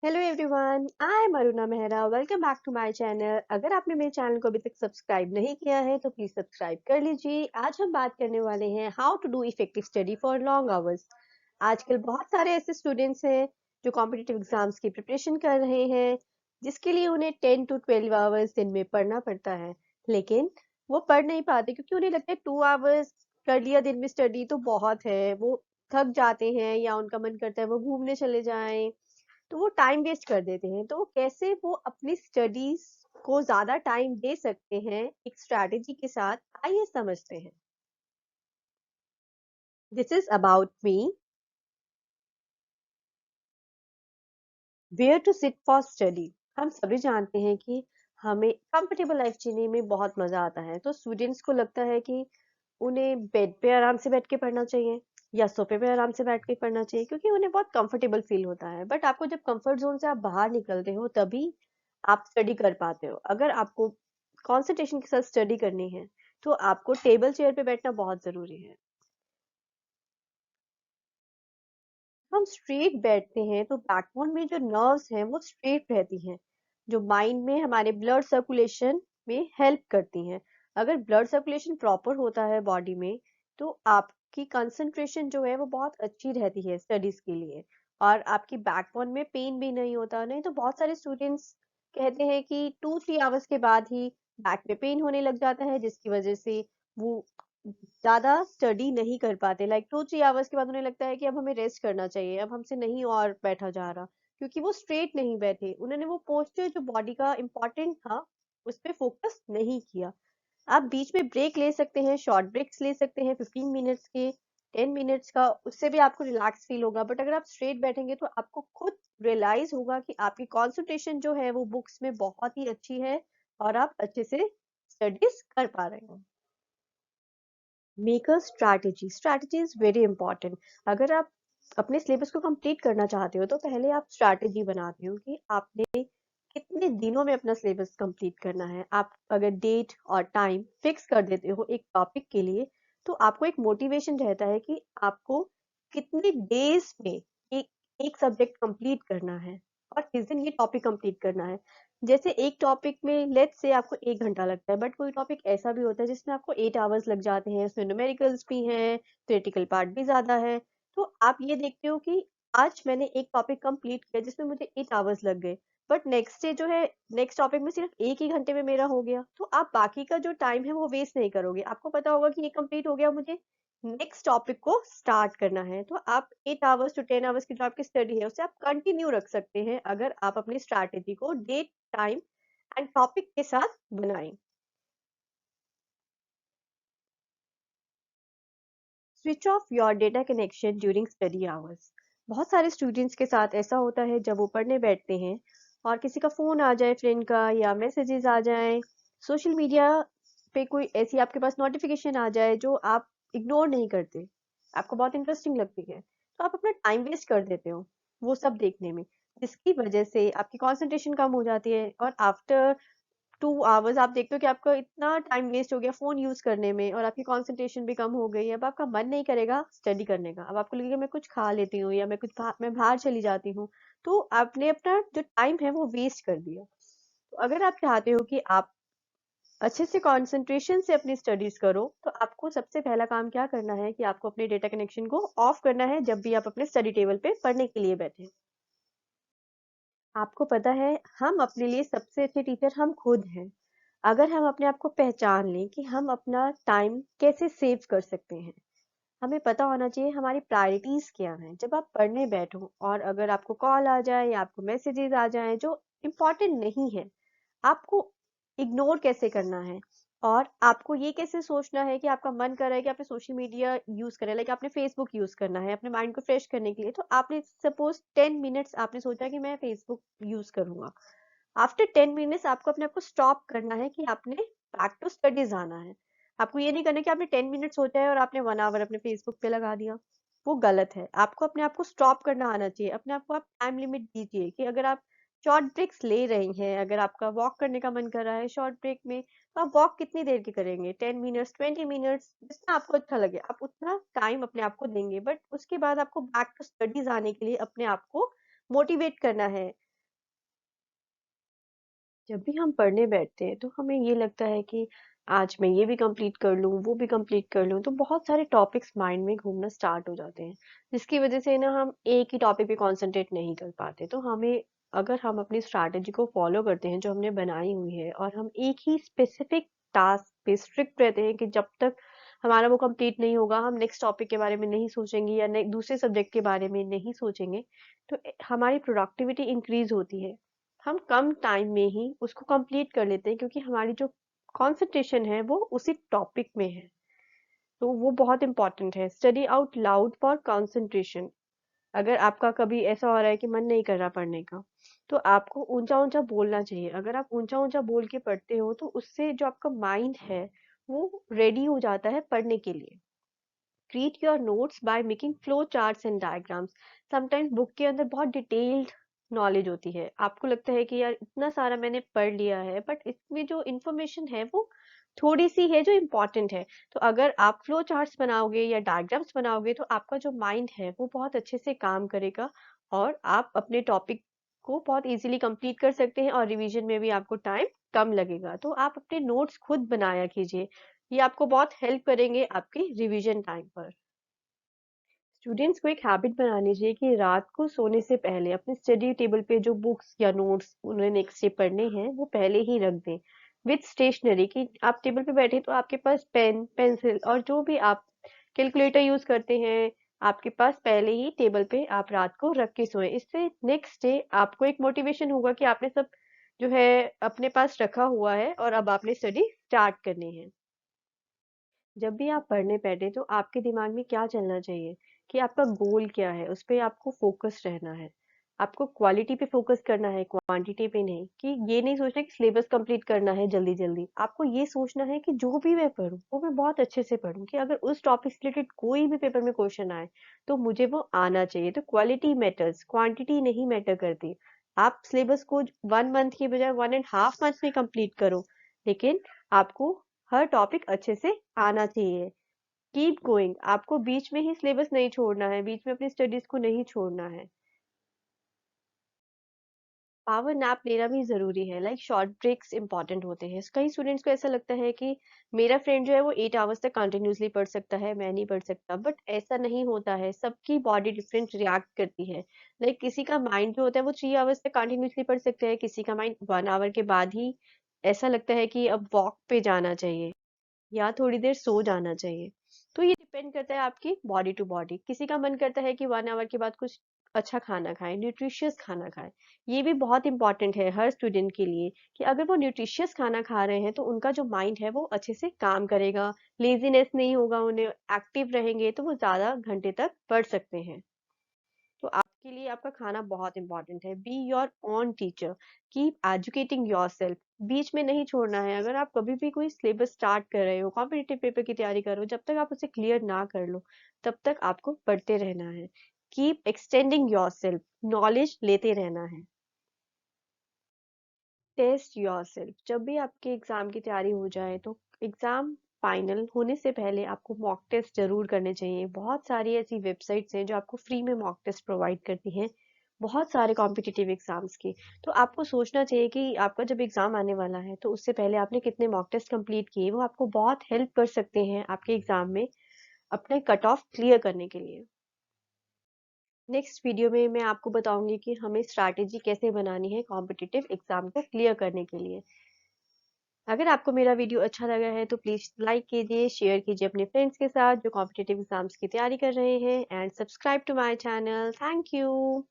Hello everyone, I am Aruna Mehra. Welcome back to my channel. अगर आपने मेरे चैनल को अभी तक सब्सक्राइब नहीं किया है तो प्लीज सब्सक्राइब कर लीजिए। आज हम बात करने वाले हैं how to do effective study for long hours. आजकल बहुत सारे ऐसे स्टूडेंट्स हैं जो कॉम्पिटिटिव एग्जाम्स की प्रिपरेशन कर रहे हैं, जिसके लिए उन्हें 10 to 12 आवर्स दिन में पढ़ना पड़ता है। लेकिन वो पढ़ नहीं पाते क्योंकि उन्हें लगता है 2 आवर्स कर लिया दिन में स्टडी तो बहुत है। वो थक जाते हैं या उनका मन करता है वो घूमने चले जाएं, तो वो टाइम वेस्ट कर देते हैं। तो कैसे वो अपनी स्टडीज को ज्यादा टाइम दे सकते हैं एक स्ट्रैटेजी के साथ, आइए समझते हैं। This is about me, where to sit for study. हम सभी जानते हैं कि हमें कंफर्टेबल लाइफ जीने में बहुत मजा आता है, तो स्टूडेंट्स को लगता है कि उन्हें बेड पे आराम से बैठ के पढ़ना चाहिए या सोफे पे आराम से बैठ के पढ़ना चाहिए, क्योंकि उन्हें बहुत कंफर्टेबल फील होता है। बट आपको जब कंफर्ट जोन से आप बाहर निकलते हो तभी आप स्टडी कर पाते हो। अगर आपको कंसंट्रेशन के साथ स्टडी करनी है तो आपको टेबल चेयर पे बैठना बहुत जरूरी है। हम स्ट्रेट बैठते हैं तो बैकबोन में जो नर्व्स हैं वो स्ट्रेट रहती हैं, जो माइंड में हमारे ब्लड सर्कुलेशन में हेल्प करती हैं। अगर ब्लड सर्कुलेशन प्रॉपर होता है बॉडी में तो आपकी कंसंट्रेशन जो है वो बहुत अच्छी रहती है स्टडीज के लिए, और आपकी बैकबोन में पेन भी नहीं होता। नहीं तो बहुत सारे स्टूडेंट्स कहते हैं कि 2-3 आवर्स के बाद ही बैक में पेन होने लग जाता है, जिसकी वजह से वो ज़्यादा स्टडी नहीं कर पाते। लाइक 2-3 आवर्स के बाद उन्हें लगता है कि अब हमें रेस्ट करना चाहिए, अब हमसे नहीं और बैठा जा रहा, क्योंकि वो स्ट्रेट नहीं बैठे। उन्होंने वो पोस्चर जो बॉडी का इम्पोर्टेंट था उस पे फोकस नहीं किया। आप बीच में ब्रेक ले सकते हैं, शॉर्ट ब्रेक्स ले सकते हैं 15 मिनट्स के, 10 मिनट्स का। उससे भी आपको रिलैक्स फील होगा। बट अगर आप स्ट्रेट बैठेंगे तो आपको खुद रियलाइज होगा कि आपकी कंसंट्रेशन जो है वो बुक्स में बहुत ही अच्छी है और आप अच्छे से स्टडीज कर पा रहे हैं। Make a strategy. Strategy is very important. अगर आप अपने सिलेबस को कंप्लीट करना चाहते हो तो पहले आप स्ट्रैटेजी बनाते हो कि आपने कितने दिनों में अपना सिलेबस कंप्लीट करना है। आप अगर डेट और टाइम फिक्स कर देते हो एक टॉपिक के लिए तो आपको एक मोटिवेशन रहता है कि आपको कितने डेज में एक एक सब्जेक्ट कंप्लीट करना है और किस दिन ये टॉपिक कंप्लीट करना है। जैसे एक टॉपिक में लेट्स से आपको 1 घंटा लगता है, बट कोई टॉपिक ऐसा भी होता है जिसमें आपको 8 आवर्स लग जाते हैं, उसमें न्यूमेरिकल्स भी हैं, थ्योरेटिकल पार्ट भी ज्यादा है। तो आप ये देखते हो कि आज मैंने एक टॉपिक कंप्लीट किया जिसमें मुझे 8 आवर्स लग गए, बट नेक्स्ट डे जो है नेक्स्ट टॉपिक में सिर्फ एक ही घंटे में मेरा हो गया, तो आप बाकी का जो टाइम है वो वेस्ट नहीं करोगे। आपको पता होगा कि ये कंप्लीट हो गया, मुझे नेक्स्ट टॉपिक को स्टार्ट करना है। तो आप 8 आवर्स to 10 आवर्स की जो आपकी स्टडी है उसे आप कंटिन्यू रख सकते हैं अगर आप अपनी स्ट्रैटेजी को डेट, टाइम एंड टॉपिक के साथ बनाएं। Switch off your data connection during study hours. बहुत सारे स्टूडेंट्स के साथ ऐसा होता है जब वो पढ़ने बैठते हैं और किसी का फोन आ जाए, फ्रेंड का, या मैसेजेस आ जाए, सोशल मीडिया पे कोई ऐसी आपके पास नोटिफिकेशन आ जाए जो आप इग्नोर नहीं करते, आपको बहुत इंटरेस्टिंग लगती है, तो आप अपना टाइम वेस्ट कर देते हो वो सब देखने में, जिसकी वजह से आपकी कंसंट्रेशन कम हो जाती है। और आफ्टर 2 आवर्स आप देखते हो कि आपका इतना टाइम वेस्ट हो गया फोन यूज करने में और आपकी कंसंट्रेशन भी कम हो गई। अब आपका मन नहीं करेगा स्टडी करने का, अब आपको लगेगा मैं कुछ खा लेती हूँ या मैं बाहर चली जाती हूँ। तो आपने अपना जो टाइम है वो वेस्ट कर दिया। तो अगर आप चाहते हो कि आप अच्छे से कंसंट्रेशन से अपनी स्टडीज करो तो आपको सबसे पहला काम क्या करना है कि आपको अपने डेटा कनेक्शन को ऑफ करना है जब भी आप अपने स्टडी टेबल पे पढ़ने के लिए बैठे। आपको पता है, हम अपने लिए सबसे अच्छे टीचर हम खुद हैं। अगर हम अपने आप को पहचान लें कि हम अपना टाइम कैसे सेव कर सकते हैं, हमें पता होना चाहिए हमारी प्रायोरिटीज क्या हैं। जब आप पढ़ने बैठो और अगर आपको कॉल आ जाए या आपको मैसेजेस आ जाएं जो इम्पोर्टेंट नहीं है, आपको इग्नोर कैसे करना है। और आपको ये कैसे सोचना है कि आपका मन कर रहा है कि आपने सोशल मीडिया यूज करें, लाइक आपने फेसबुक यूज करना है अपने माइंड को फ्रेश करने के लिए, तो आपने सपोज 10 मिनट्स आपने सोचा कि मैं फेसबुक यूज करूंगा। आफ्टर 10 मिनट्स आपको अपने आप को स्टॉप करना है कि आपने बैक टू स्टडीज आना है। आपको ये नहीं करना कि आपने 10 मिनट सोचा है और आपने 1 आवर अपने फेसबुक पे लगा दिया, वो गलत है। आपको अपने आप को स्टॉप करना आना चाहिए। अपने आप को आप टाइम लिमिट दीजिए कि अगर आप शॉर्ट ब्रेक्स ले रही हैं, अगर आपका वॉक करने का मन कर रहा है शॉर्ट ब्रेक में, तो आप वॉक कितनी देर की करेंगे, 10 मिनट्स, 20 मिनट्स, जितना आपको अच्छा लगे आप उतना टाइम अपने आप को देंगे। बट उसके बाद आपको बैक टू स्टडीज आने के लिए अपने आप को मोटिवेट करना है। जब भी हम पढ़ने बैठते हैं तो हमें ये लगता है कि आज मैं ये भी कंप्लीट कर लूँ, वो भी कंप्लीट कर लूँ, तो बहुत सारे टॉपिक्स माइंड में घूमना स्टार्ट हो जाते हैं, जिसकी वजह से ना हम एक ही टॉपिक पे कंसंट्रेट नहीं कर पाते। तो हमें, अगर हम अपनी स्ट्रैटेजी को फॉलो करते हैं जो हमने बनाई हुई है, और हम एक ही स्पेसिफिक टास्क पे स्ट्रिक्ट रहते हैं कि जब तक हमारा वो कंप्लीट नहीं होगा हम नेक्स्ट टॉपिक के बारे में नहीं सोचेंगे या दूसरे सब्जेक्ट के बारे में नहीं सोचेंगे, तो हमारी प्रोडक्टिविटी इंक्रीज होती है। हम कम टाइम में ही उसको कंप्लीट कर लेते हैं क्योंकि हमारी जो कंसंट्रेशन है वो उसी टॉपिक में है। तो वो बहुत इंपॉर्टेंट है। Study out loud for concentration. अगर आपका कभी ऐसा हो रहा है कि मन नहीं कर रहा पढ़ने का, तो आपको ऊंचा ऊंचा बोलना चाहिए। अगर आप ऊंचा ऊंचा बोल के पढ़ते हो तो उससे जो आपका माइंड है वो रेडी हो जाता है पढ़ने के लिए। Treat your notes by making flow charts and diagrams. Sometimes book के अंदर बहुत डिटेल्ड नॉलेज होती है, आपको लगता है कि यार इतना सारा मैंने पढ़ लिया है, बट इसमें जो इंफॉर्मेशन है वो थोड़ी सी है जो इम्पोर्टेंट है। तो अगर आप फ्लो चार्ट्स बनाओगे या डायग्राम्स बनाओगे तो आपका जो माइंड है वो बहुत अच्छे से काम करेगा, और आप अपने टॉपिक को बहुत इजीली कंप्लीट कर सकते हैं, और रिवीजन में भी आपको टाइम कम लगेगा। तो आप अपने नोट्स खुद बनाया कीजिए, ये आपको बहुत हेल्प करेंगे आपके रिवीजन टाइम पर। स्टूडेंट्स को एक हैबिट बनानी चाहिए कि रात को सोने से पहले अपने स्टडी टेबल पे जो बुक्स या नोट्स उन्हें नेक्स्ट डे पढ़ने हैं वो पहले ही रख दें विद स्टेशनरी। कि आप टेबल पे बैठे तो आपके पास पेन, पेंसिल और जो भी आप कैलकुलेटर यूज करते हैं आपके पास पहले ही टेबल पे आप रात को रख के सोए। इससे नेक्स्ट डे आपको एक मोटिवेशन होगा कि आपने सब जो है अपने पास रखा हुआ है और अब आपने स्टडी स्टार्ट करनी है। जब भी आप पढ़ने बैठे तो आपके दिमाग में क्या चलना चाहिए कि आपका गोल क्या है, उस पे आपको फोकस रहना है। आपको क्वालिटी पे फोकस करना है, क्वांटिटी पे नहीं। कि ये नहीं सोचना कि सिलेबस कंप्लीट करना है जल्दी जल्दी, आपको ये सोचना है कि जो भी मैं पढूं वो मैं बहुत अच्छे से पढूं, कि अगर उस टॉपिक से रिलेटेड कोई भी पेपर में क्वेश्चन आए तो मुझे वो आना चाहिए। तो क्वालिटी मैटर्स, क्वांटिटी नहीं मैटर करती। आप सिलेबस को 1 मंथ की बजाय 1.5 मंथ में कंप्लीट करो, लेकिन आपको हर टॉपिक अच्छे से आना चाहिए। कीप गोइंग, आपको बीच में ही सिलेबस नहीं छोड़ना है, बीच में अपनी स्टडीज को नहीं छोड़ना है। पावर नैप लेना भी जरूरी है, लाइक शॉर्ट ब्रेक्स इंपॉर्टेंट होते हैं। कई स्टूडेंट्स को ऐसा लगता है कि मेरा फ्रेंड जो है वो 8 आवर्स तक कंटिन्यूसली पढ़ सकता है, मैं नहीं पढ़ सकता, बट ऐसा नहीं होता है। सबकी बॉडी डिफरेंट रिएक्ट करती है। लाइक किसी का माइंड जो होता है वो 3 आवर्स तक कंटिन्यूसली पढ़ सकता है, किसी का माइंड 1 आवर के बाद ही ऐसा लगता है कि अब वॉक पे जाना चाहिए या थोड़ी देर सो जाना चाहिए। तो ये डिपेंड करता है आपकी बॉडी टू बॉडी। किसी का मन करता है कि 1 आवर के बाद कुछ अच्छा खाना खाए, न्यूट्रिशियस खाना खाए। ये भी बहुत इंपॉर्टेंट है हर स्टूडेंट के लिए, कि अगर वो न्यूट्रिशियस खाना खा रहे हैं तो उनका जो माइंड है वो अच्छे से काम करेगा, लेजीनेस नहीं होगा, उन्हें एक्टिव रहेंगे तो वो ज्यादा घंटे तक पढ़ सकते हैं। तो आपके लिए आपका खाना बहुत इंपॉर्टेंट है। Be your own teacher, keep educating yourself. बीच में नहीं छोड़ना है। अगर आप कभी भी कोई सिलेबस स्टार्ट कर रहे हो, कॉम्पिटिटिव पेपर की तैयारी कर रहे हो, जब तक आप उसे क्लियर ना कर लो तब तक आपको पढ़ते रहना है। कीप एक्सटेंडिंग योरसेल्फ, नॉलेज लेते रहना है। टेस्ट योरसेल्फ, जब भी आपके एग्जाम की तैयारी हो जाए तो एग्जाम फाइनल होने से पहले आपको मॉक टेस्ट जरूर करने चाहिए। बहुत सारी ऐसी वेबसाइट्स हैं जो आपको फ्री में मॉक टेस्ट प्रोवाइड करती हैं, बहुत सारे कॉम्पिटिटिव एग्जाम्स की। तो आपको सोचना चाहिए कि आपका जब एग्जाम आने वाला है तो उससे पहले आपने कितने मॉक टेस्ट कंप्लीट किए। वो आपको बहुत हेल्प कर सकते हैं आपके एग्जाम में अपने कट ऑफ क्लियर करने के लिए। नेक्स्ट वीडियो में मैं आपको बताऊंगी कि हमें स्ट्रैटेजी कैसे बनानी है कॉम्पिटिटिव एग्जाम को क्लियर करने के लिए। अगर आपको मेरा वीडियो अच्छा लगा है तो प्लीज लाइक कीजिए, शेयर कीजिए अपने फ्रेंड्स के साथ जो कॉम्पिटिटिव एग्जाम्स की तैयारी कर रहे हैं, and subscribe to my channel. Thank you.